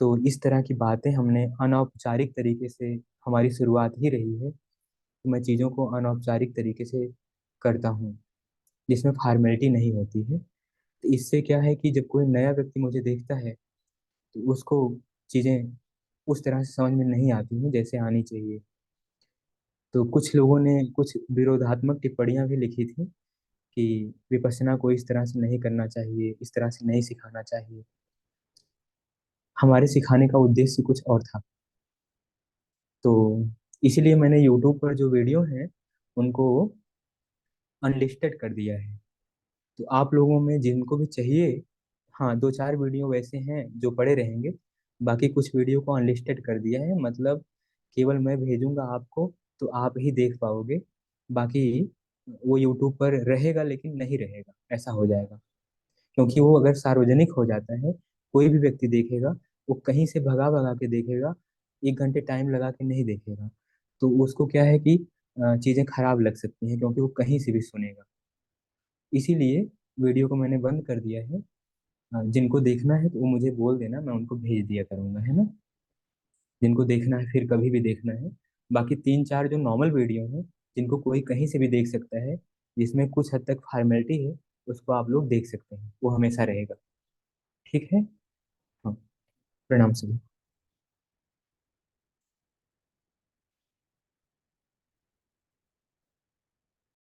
तो इस तरह की बातें हमने अनौपचारिक तरीके से, हमारी शुरुआत ही रही है, तो मैं चीज़ों को अनौपचारिक तरीके से करता हूँ, जिसमें फॉर्मेलिटी नहीं होती है। तो इससे क्या है कि जब कोई नया व्यक्ति मुझे देखता है तो उसको चीज़ें उस तरह से समझ में नहीं आती हैं जैसे आनी चाहिए। तो कुछ लोगों ने कुछ विरोधात्मक टिप्पणियां भी लिखी थी कि विपश्यना को इस तरह से नहीं करना चाहिए, इस तरह से नहीं सिखाना चाहिए। हमारे सिखाने का उद्देश्य कुछ और था। तो इसीलिए मैंने यूट्यूब पर जो वीडियो हैं उनको अनलिस्टेड कर दिया है। तो आप लोगों में जिनको भी चाहिए, हाँ, दो चार वीडियो वैसे हैं जो पड़े रहेंगे। बाकी कुछ वीडियो को अनलिस्टेड कर दिया है, मतलब केवल मैं भेजूंगा आपको तो आप ही देख पाओगे। बाकी वो यूट्यूब पर रहेगा लेकिन नहीं रहेगा, ऐसा हो जाएगा। क्योंकि वो अगर सार्वजनिक हो जाता है, कोई भी व्यक्ति देखेगा, वो कहीं से भगा भगा के देखेगा, 1 घंटे टाइम लगा के नहीं देखेगा। तो उसको क्या है कि चीजें खराब लग सकती हैं क्योंकि वो कहीं से भी सुनेगा। इसीलिए वीडियो को मैंने बंद कर दिया है। जिनको देखना है तो वो मुझे बोल देना, मैं उनको भेज दिया करूंगा, है ना। जिनको देखना है फिर कभी भी देखना है। बाकी तीन चार जो नॉर्मल वीडियो हैं जिनको कोई कहीं से भी देख सकता है, जिसमें कुछ हद तक फॉर्मेलिटी है, उसको आप लोग देख सकते हैं, वो हमेशा रहेगा। ठीक है। हाँ। प्रणाम सभी।